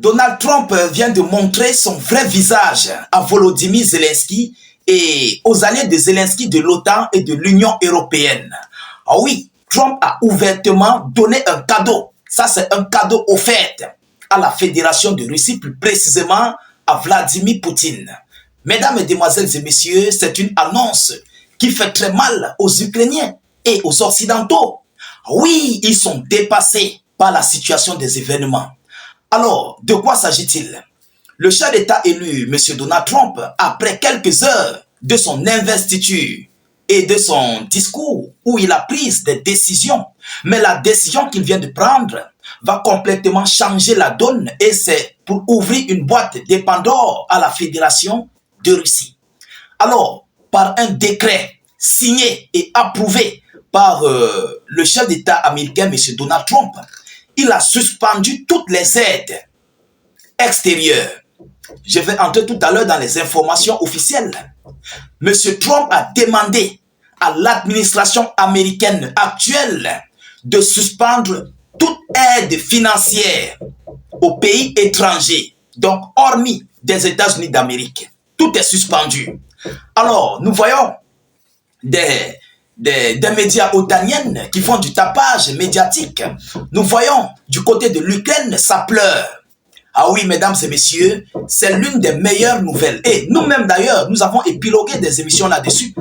Donald Trump vient de montrer son vrai visage à Volodymyr Zelensky et aux alliés de Zelensky de l'OTAN et de l'Union européenne. Ah oui, Trump a ouvertement donné un cadeau. Ça, c'est un cadeau offert à la Fédération de Russie, plus précisément à Vladimir Poutine. Mesdames, Mesdemoiselles et Messieurs, c'est une annonce qui fait très mal aux Ukrainiens et aux Occidentaux. Oui, ils sont dépassés par la situation des événements. Alors, de quoi s'agit-il? Le chef d'État élu, M. Donald Trump, après quelques heures de son investiture et de son discours où il a pris des décisions, mais la décision qu'il vient de prendre va complètement changer la donne et c'est pour ouvrir une boîte de Pandore à la Fédération de Russie. Alors, par un décret signé et approuvé par le chef d'État américain, M. Donald Trump, il a suspendu toutes les aides extérieures. Je vais entrer tout à l'heure dans les informations officielles. M. Trump a demandé à l'administration américaine actuelle de suspendre toute aide financière aux pays étrangers, donc hormis des États-Unis d'Amérique. Tout est suspendu. Alors, nous voyons des médias otaniennes qui font du tapage médiatique. Nous voyons du côté de l'Ukraine, ça pleure. Ah oui, mesdames et messieurs, c'est l'une des meilleures nouvelles. Et nous-mêmes d'ailleurs, nous avons épilogué des émissions là-dessus.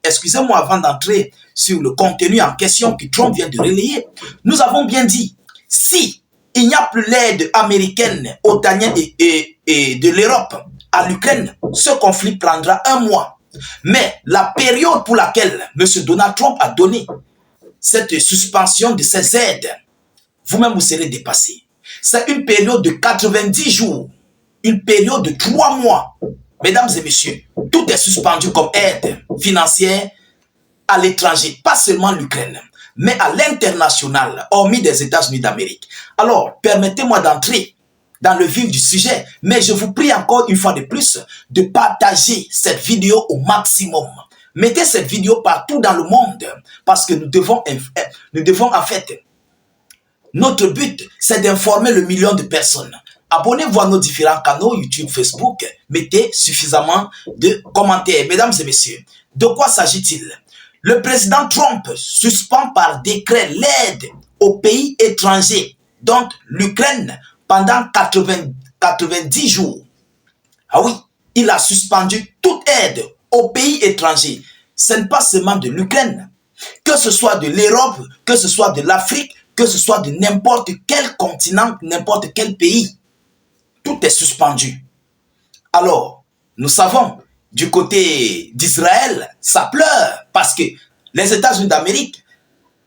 Excusez-moi, avant d'entrer sur le contenu en question que Trump vient de relayer, nous avons bien dit, si il n'y a plus l'aide américaine, otanienne et de l'Europe à l'Ukraine, ce conflit prendra 1 mois. Mais la période pour laquelle M. Donald Trump a donné cette suspension de ces aides, vous-même vous serez dépassé. C'est une période de 90 jours, une période de 3 mois. Mesdames et messieurs, tout est suspendu comme aide financière à l'étranger, pas seulement l'Ukraine, mais à l'international, hormis des États-Unis d'Amérique. Alors, permettez-moi d'entrer dans le vif du sujet, mais je vous prie encore une fois de plus de partager cette vidéo au maximum. Mettez cette vidéo partout dans le monde parce que nous devons en fait, notre but, c'est d'informer le million de personnes. Abonnez-vous à nos différents canaux YouTube, Facebook, mettez suffisamment de commentaires. Mesdames et messieurs, de quoi s'agit-il? Le président Trump suspend par décret l'aide aux pays étrangers, donc l'Ukraine, pendant 90 jours. Ah oui, il a suspendu toute aide aux pays étrangers. Ce n'est pas seulement de l'Ukraine, que ce soit de l'Europe, que ce soit de l'Afrique, que ce soit de n'importe quel continent, n'importe quel pays. Tout est suspendu. Alors, nous savons, du côté d'Israël, ça pleure parce que les États-Unis d'Amérique,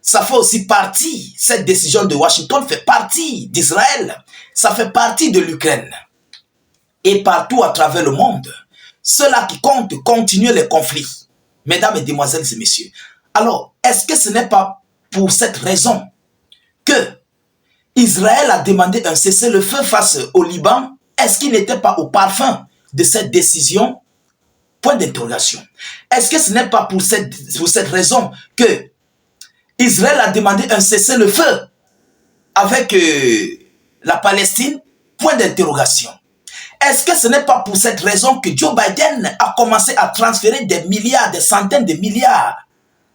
ça fait aussi partie, cette décision de Washington fait partie d'Israël, ça fait partie de l'Ukraine. Et partout à travers le monde, ceux-là qui comptent continuer les conflits. Mesdames, Mesdemoiselles et Messieurs. Alors, est-ce que ce n'est pas pour cette raison que Israël a demandé un cessez-le-feu face au Liban? Est-ce qu'il n'était pas au parfum de cette décision? Point d'interrogation. Est-ce que ce n'est pas pour cette raison que Israël a demandé un cessez-le-feu avec la Palestine? Point d'interrogation. Est-ce que ce n'est pas pour cette raison que Joe Biden a commencé à transférer des milliards, des centaines de milliards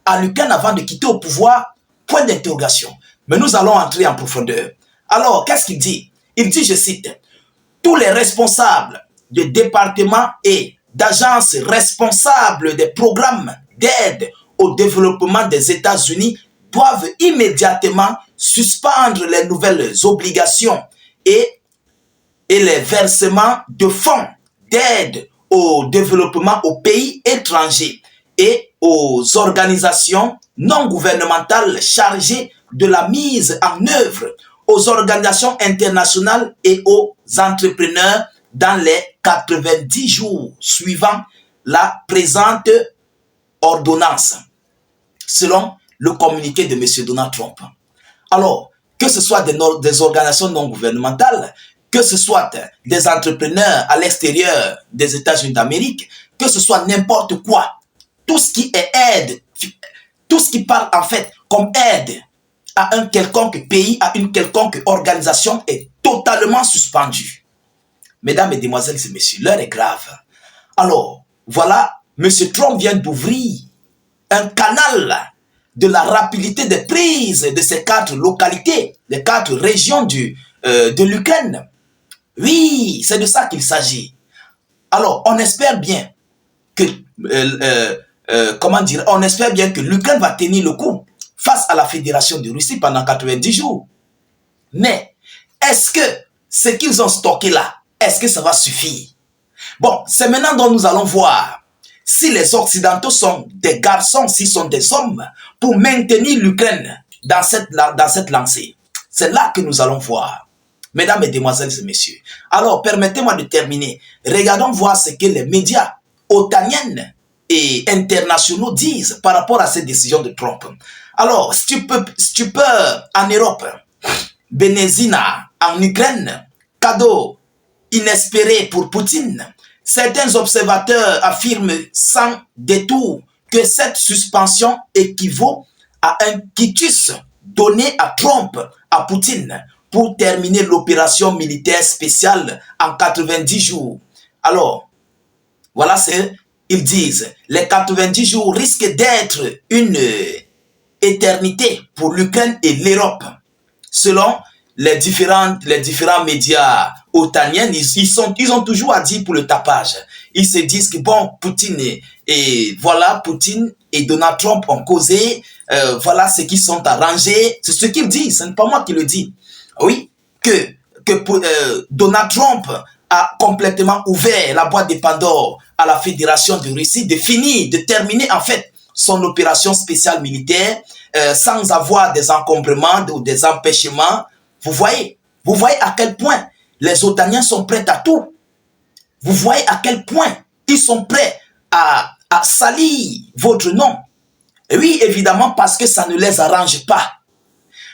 à l'Ukraine avant de quitter au pouvoir? Point d'interrogation. Mais nous allons entrer en profondeur. Alors, qu'est-ce qu'il dit? Il dit, je cite, « Tous les responsables de départements et d'agences responsables des programmes d'aide au développement des États-Unis doivent immédiatement suspendre les nouvelles obligations et les versements de fonds d'aide au développement aux pays étrangers et aux organisations non gouvernementales chargées de la mise en œuvre, aux organisations internationales et aux entrepreneurs dans les 90 jours suivant la présente ordonnance, selon le communiqué de M. Donald Trump. Alors, que ce soit des organisations non gouvernementales, que ce soit des entrepreneurs à l'extérieur des États-Unis d'Amérique, que ce soit n'importe quoi, tout ce qui est aide, tout ce qui parle en fait comme aide à un quelconque pays, à une quelconque organisation est totalement suspendu. Mesdames, Mesdemoiselles et Messieurs, l'heure est grave. Alors, voilà, M. Trump vient d'ouvrir un canal de la rapidité des prises de ces 4 localités, les 4 régions de l'Ukraine. Oui, c'est de ça qu'il s'agit. Alors, on espère bien que, on espère bien que l'Ukraine va tenir le coup face à la Fédération de Russie pendant 90 jours. Mais, est-ce que ce qu'ils ont stocké là, est-ce que ça va suffire? Bon, c'est maintenant dont nous allons voir si les Occidentaux sont des garçons, s'ils sont des hommes, pour maintenir l'Ukraine dans cette lancée. C'est là que nous allons voir. Mesdames, Mesdemoiselles et Messieurs. Alors, permettez-moi de terminer. Regardons voir ce que les médias otaniens et internationaux disent par rapport à cette décision de Trump. Alors, stupeur en Europe, Bénézina en Ukraine, cadeau inespéré pour Poutine. Certains observateurs affirment sans détour que cette suspension équivaut à un quitus donné à Trump, à Poutine, pour terminer l'opération militaire spéciale en 90 jours. Alors, voilà ils disent, les 90 jours risquent d'être une éternité pour l'Ukraine et l'Europe. Selon les différents médias otaniens, ils ont toujours à dire pour le tapage. Ils se disent que bon, Poutine Poutine et Donald Trump ont causé, voilà ce qu'ils sont arrangés. C'est ce qu'ils disent, ce n'est pas moi qui le dis. Oui, que Donald Trump a complètement ouvert la boîte de Pandore à la Fédération de Russie de terminer en fait son opération spéciale militaire sans avoir des encombrements ou des empêchements. Vous voyez à quel point les Otaniens sont prêts à tout. Vous voyez à quel point ils sont prêts à salir votre nom. Et oui, évidemment, parce que ça ne les arrange pas.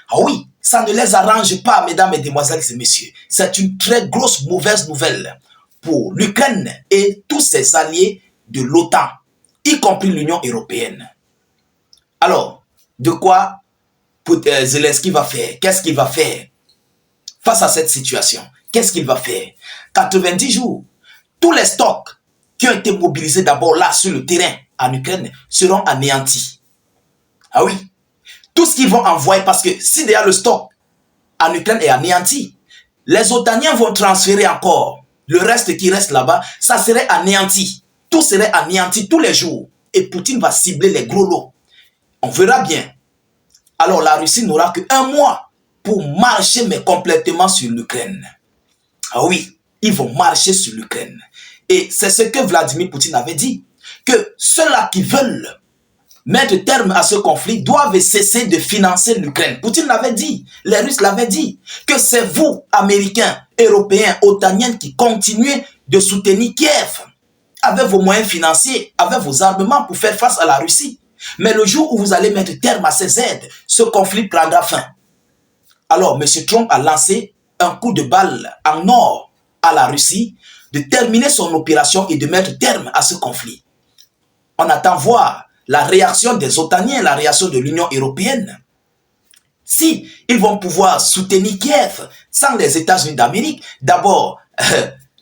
Ah oui, ça ne les arrange pas, mesdames, mesdemoiselles et messieurs. C'est une très grosse mauvaise nouvelle pour l'Ukraine et tous ses alliés de l'OTAN, y compris l'Union européenne. Alors, de quoi Zelensky va faire? Qu'est-ce qu'il va faire face à cette situation? Qu'est-ce qu'il va faire? 90 jours, tous les stocks qui ont été mobilisés d'abord là sur le terrain en Ukraine seront anéantis. Ah oui, tout ce qu'ils vont envoyer, parce que si déjà le stock en Ukraine est anéanti, les Otaniens vont transférer encore. Le reste qui reste là-bas, ça serait anéanti. Tout serait anéanti tous les jours. Et Poutine va cibler les gros lots. On verra bien. Alors la Russie n'aura qu'un mois pour marcher, mais complètement sur l'Ukraine. Ah oui, ils vont marcher sur l'Ukraine. Et c'est ce que Vladimir Poutine avait dit, que ceux-là qui veulent mettre terme à ce conflit doivent cesser de financer l'Ukraine. Poutine l'avait dit, les Russes l'avaient dit, que c'est vous, Américains, Européens, Otaniens, qui continuez de soutenir Kiev avec vos moyens financiers, avec vos armements pour faire face à la Russie. Mais le jour où vous allez mettre terme à ces aides, ce conflit prendra fin. Alors, M. Trump a lancé un coup de balle en or à la Russie de terminer son opération et de mettre terme à ce conflit. On attend voir la réaction des Otaniens, la réaction de l'Union européenne. Si ils vont pouvoir soutenir Kiev sans les États-Unis d'Amérique, d'abord,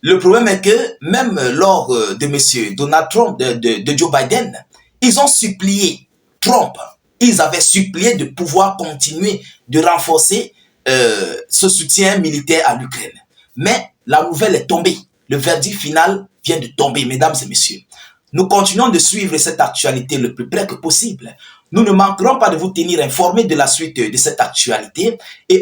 le problème est que même lors de M. Donald Trump, de Joe Biden, ils ont supplié Trump, ils avaient supplié de pouvoir continuer de renforcer ce soutien militaire à l'Ukraine. Mais la nouvelle est tombée. Le verdict final vient de tomber, mesdames et messieurs. Nous continuons de suivre cette actualité le plus près que possible. Nous ne manquerons pas de vous tenir informés de la suite de cette actualité. Et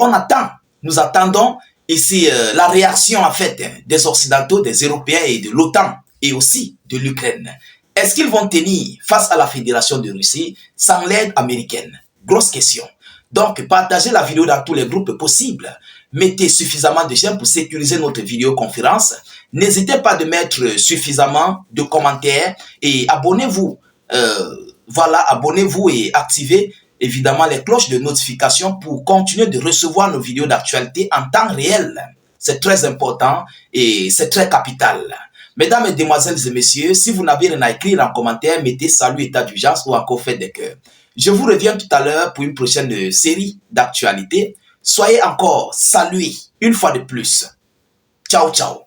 nous attendons ici la réaction en fait des Occidentaux, des Européens et de l'OTAN et aussi de l'Ukraine. Est-ce qu'ils vont tenir face à la Fédération de Russie sans l'aide américaine? Grosse question. Donc, partagez la vidéo dans tous les groupes possibles. Mettez suffisamment de j'aime pour sécuriser notre vidéoconférence. N'hésitez pas de mettre suffisamment de commentaires et abonnez-vous. Voilà, abonnez-vous et activez évidemment les cloches de notification pour continuer de recevoir nos vidéos d'actualité en temps réel. C'est très important et c'est très capital. Mesdames, Mesdemoiselles et Messieurs, si vous n'avez rien à écrire en commentaire, mettez salut, état d'urgence ou encore faites des cœurs. Je vous reviens tout à l'heure pour une prochaine série d'actualités Soyez encore salués une fois de plus. Ciao, ciao.